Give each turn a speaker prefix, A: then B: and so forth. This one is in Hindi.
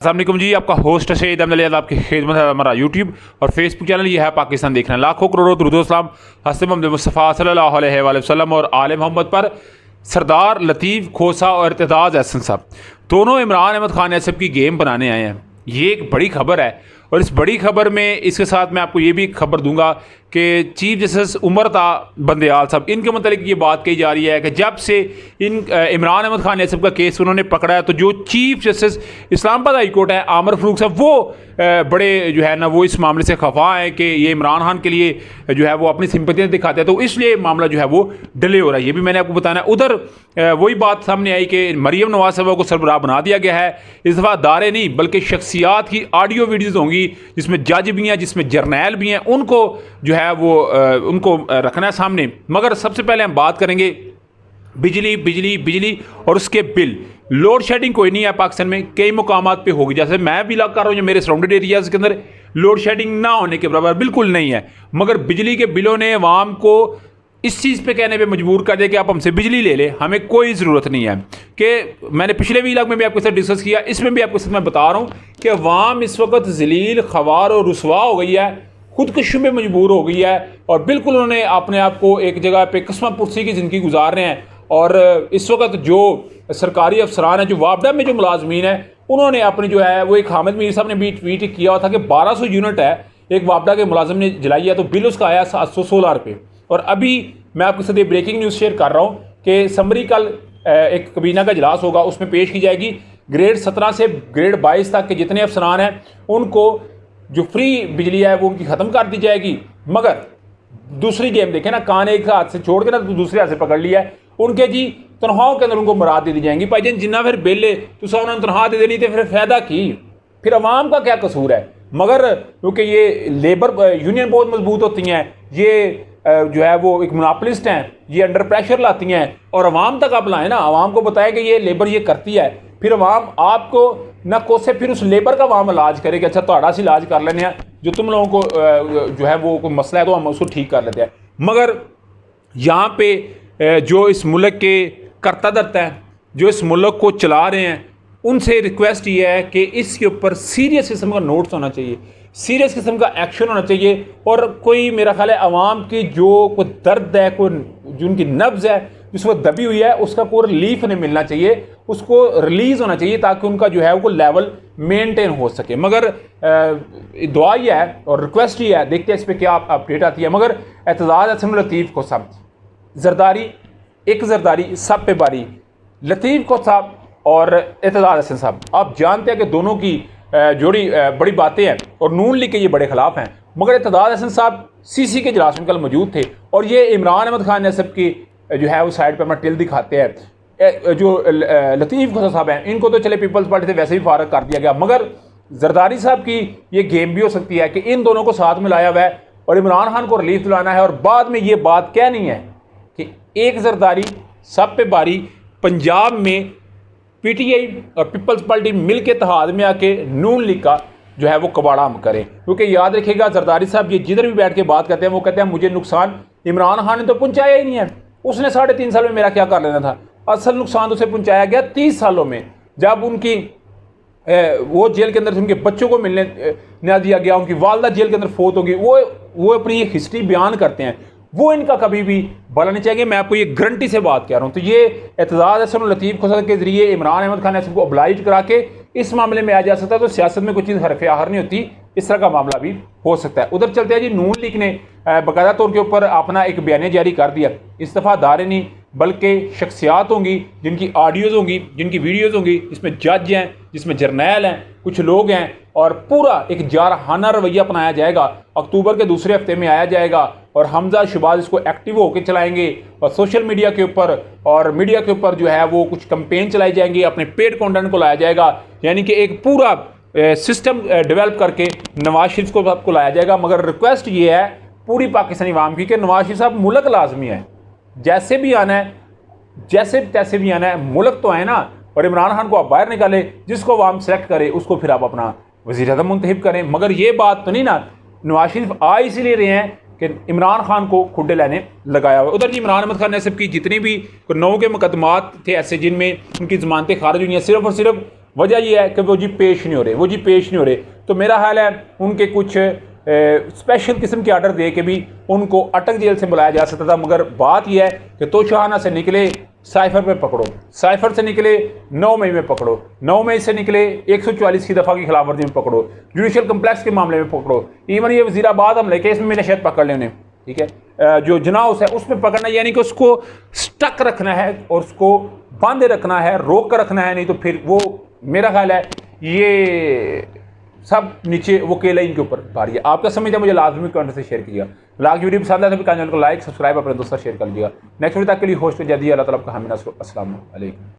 A: अस्सलाम वालेकुम जी, आपका होस्ट सैयद अहमद अली आपकी खिदमत है। हमारा यूट्यूब और फेसबुक चैनल ये है पाकिस्तान देखना। लाखों करोड़ों दुरूद सलाम हज़रत मोहम्मद मुस्तफ़ा सल्लल्लाहु अलैहि वसल्लम और आले मोहम्मद पर। सरदार लतीफ़ खोसा और इर्तिज़ाज़ अहसन साहब दोनों इमरान अहमद खान ऐसब की गेम बनाने आए हैं। ये एक बड़ी खबर है और इस बड़ी खबर में इसके साथ मैं आपको ये भी खबर दूंगा कि चीफ जस्टिस उमर ता बंदयाल साहब इनके मतलब ये बात कही जा रही है कि जब से इमरान अहमद खान ऐसब का केस उन्होंने पकड़ा है तो जो chief justice Islamabad high court है आमिर फ़ारूक साहब वो बड़े जो है ना वो इस मामले से खफा हैं कि ये इमरान खान के लिए जो है वो अपनी सिंपतियाँ दिखाते हैं, तो इसलिए मामला जो है वो डिले हो रहा है। ये भी मैंने आपको बताना है। उधर वही बात सामने आई कि मरीम नवाज साहबा को सरबराह बना दिया गया है। इस दफ़ा दारे नहीं बल्कि शख्सियात की ऑडियो वीडियोज़ होंगी जिसमें जज भी हैं, जिसमें जर्नैल भी हैं, उनको जो है वो उनको रखना है सामने। मगर सबसे पहले हम बात करेंगे बिजली बिजली बिजली और उसके बिल। लोड शेडिंग कोई नहीं है पाकिस्तान में, कई मुकामात पे होगी। जैसे मैं भी इलाका कर रहा हूँ, मेरे सराउंडेड एरियाज़ के अंदर लोड शेडिंग ना होने के बराबर बिल्कुल नहीं है। मगर बिजली के बिलों ने अवाम को इस चीज़ पे कहने पे मजबूर कर दिया कि आप हमसे बिजली ले लें, हमें कोई ज़रूरत नहीं है। कि मैंने पिछले भी इलाके में भी आपके साथ डिस्कस किया, इसमें भी आपके साथ मैं बता रहा हूँ कि अवाम इस वक्त ज़लील ख़वार और रुसवा हो गई है, खुदकुशी में मजबूर हो गई है और बिल्कुल उन्होंने अपने आप को एक जगह पे कस्मा पुरसी की ज़िंदगी गुजार रहे हैं। और इस वक्त जो सरकारी अफसरान हैं, जो वापडा में जो मुलाजमीन हैं, उन्होंने अपनी जो है वो एक हामिद मीर साहब ने भी ट्वीट किया था कि 1200 यूनिट है एक वापडा के मुलाजिम ने जलाई है, तो बिल उसका आया 716 रुपये। और अभी मैं आपके साथ ये ब्रेकिंग न्यूज़ शेयर कर रहा हूँ कि समरी कल एक कबीना का इजलास होगा, उसमें पेश की जाएगी। ग्रेड 17 से ग्रेड 22 तक के जितने अफसरान हैं उनको जो फ्री बिजली है वो उनकी ख़त्म कर दी जाएगी। मगर दूसरी गेम देखें ना, कान एक हाथ से छोड़ के ना तो दूसरे हाथ से पकड़ लिया है। उनके जी तनख्वाहों के अंदर उनको मुराद दे दी जाएंगी। भाई जिन जिन्ना फिर बिल तो उन्होंने तनख्वाह दे देनी, तो फिर फ़ायदा की, फिर अवाम का क्या कसूर है। मगर क्योंकि ये लेबर यूनियन बहुत मजबूत होती हैं, ये जो है वो एक मोनोपोलिस्ट हैं, ये अंडर प्रेशर लाती हैं और अवाम तक आप लाएँ ना, अवाम को बताएं कि ये लेबर ये करती है, फिर अवाम आपको ना कोसे, फिर उस लेबर का अवाम इलाज करे कि अच्छा थोड़ा सी इलाज कर लेने हैं, जो तुम लोगों को जो है वो कोई मसला है तो हम उसको ठीक कर लेते हैं। मगर यहाँ पे जो इस मुल्क के करता धरता हैं, जो इस मुल्क को चला रहे हैं, उनसे रिक्वेस्ट ये है कि इसके ऊपर सीरियस किस्म का नोट्स होना चाहिए, सीरियस किस्म का एक्शन होना चाहिए। और कोई मेरा ख्याल है अवाम की जो कोई दर्द है, कोई जो उनकी नब्ज़ है जिस वक्त दबी हुई है, उसका कोई रिलीफ नहीं मिलना चाहिए, उसको रिलीज़ होना चाहिए ताकि उनका जो है वो लेवल मेंटेन हो सके। मगर दुआ ये है और रिक्वेस्ट ये है, देखते हैं इस पर क्या अपडेट आती है। मगर एतज़ाज़ अहसन लतीफ़ को साहब जरदारी, एक जरदारी सब पे बारी, लतीफ़ को साहब और एतज़ाज़ अहसन साहब, आप जानते हैं कि दोनों की जोड़ी बड़ी बातें हैं और नून लीग के ये बड़े खिलाफ हैं। मगर एतज़ाज़ अहसन साहब सीसी के इजलास में कल मौजूद थे और ये इमरान अहमद खान ने सब की जो है वो साइड पर अपना टिल दिखाते हैं। जो लतीफ़ खोसा साहब हैं, इनको तो चले पीपल्स पार्टी से वैसे ही फारग कर दिया गया, मगर जरदारी साहब की ये गेम भी हो सकती है कि इन दोनों को साथ में लाया हुआ है और इमरान खान को रिलीफ दिलाना है और बाद में ये बात कहनी है कि एक जरदारी सब पे बारी। पंजाब में पीटीआई और पीपल्स पार्टी मिल के इत्तेहाद में आके नून लीग का जो है वो कबाड़ा हम करें। क्योंकि याद रखिएगा जरदारी साहब ये जिधर भी बैठ के बात करते हैं वो कहते हैं मुझे नुकसान इमरान खान ने तो पहुँचाया ही नहीं है, उसने 3.5 साल में मेरा क्या कर लेना था। असल नुकसान तो उसे पहुँचाया गया 30 सालों में, जब उनकी वो जेल के अंदर से उनके बच्चों को मिलने न दिया गया, उनकी वालदा जेल के अंदर फोत होगी। वो अपनी एक हिस्ट्री बयान करते हैं, वो इनका कभी भी भला नहीं चाहिए। मैं आपको ये गारंटी से बात कह रहा हूँ। तो ये एतज़ाज़ अहसन लतीफ़ खोसा के ज़रिए इमरान अहमद खान ऐसे को ओबलाइज करा के इस मामले में आ जा सकता है। तो सियासत में कोई चीज़ हरफ आहर नहीं होती, इस तरह का मामला भी हो सकता है। उधर चलते हैं जी, नून लीग ने बाकायदा तौर के ऊपर अपना एक बयान जारी कर दिया। इस दफ़ा दारे नहीं बल्कि शख्सियात होंगी जिनकी ऑडियोज़ होंगी, जिनकी वीडियोज़ होंगी, जिसमें जज हैं, जिसमें जर्नैल हैं, कुछ लोग हैं, और पूरा एक जारहाना रवैया अपनाया जाएगा। अक्टूबर के दूसरे हफ्ते में आया जाएगा और हमजा शहबाज इसको एक्टिव होकर चलाएंगे और सोशल मीडिया के ऊपर और मीडिया के ऊपर जो है वो कुछ कैंपेन चलाई जाएंगी, अपने पेड कंटेंट को लाया जाएगा, यानी कि एक पूरा सिस्टम डेवलप करके नवाज शरीफ को आपको लाया जाएगा। मगर रिक्वेस्ट ये है पूरी पाकिस्तानी अवाम की कि नवाज शरीफ साहब मुल्क लाजमी है, जैसे भी आना है, जैसे तैसे भी आना है, मुल्क तो आए ना। और इमरान खान को आप बाहर निकालें, जिसको अवाम सेलेक्ट करे उसको फिर आप अपना वज़ीर आज़म मुंतखब करें। मगर ये बात तो नहीं ना, नवाज शरीफ आ इसीलिए रहे हैं कि इमरान खान को खुडे लेने लगाया हुआ। उधर जी इमरान अहमद खान ने सब की जितनी भी 9 के मुकदमात थे ऐसे जिनमें उनकी ज़मानतें खारिज हुई हैं, सिर्फ और सिर्फ वजह यह है कि वो जी पेश नहीं हो रहे। तो मेरा ख्याल है उनके कुछ स्पेशल किस्म के आर्डर दे के भी उनको अटक जेल से बुलाया जा सकता था, मगर बात यह है कि तोशाखाना से निकले साइफर पे पकड़ो, साइफर से निकले 9 मई में पकड़ो, 9 मई से निकले 144 की दफ़ा की खिलाफवर्जी में पकड़ो, जुडिशल कम्प्लेक्स के मामले में पकड़ो, इवन ये वजीराबाद हमले केस में मैंने शायद पकड़ ले उन्हें, ठीक है, जो जना हाउस है उसमें पकड़ना, यानी कि उसको स्टक रखना है और उसको बांधे रखना है, रोक कर रखना है, नहीं तो फिर वो मेरा ख्याल है ये सब नीचे वो केला इनके ऊपर भारी है। आपका समझ है, मुझे लाजमी कमेंट से शेयर कीजिएगा। लाइक वीडियो पसंद है तो चैनल को लाइक सब्सक्राइब अपने दोस्तों शेयर कर लीजिएगा। नेक्स्ट वीडियो तक के लिए होस्ट जल्दी अल्लाह ताला आपका हामी नस्र। अस्सलाम वालेकुम।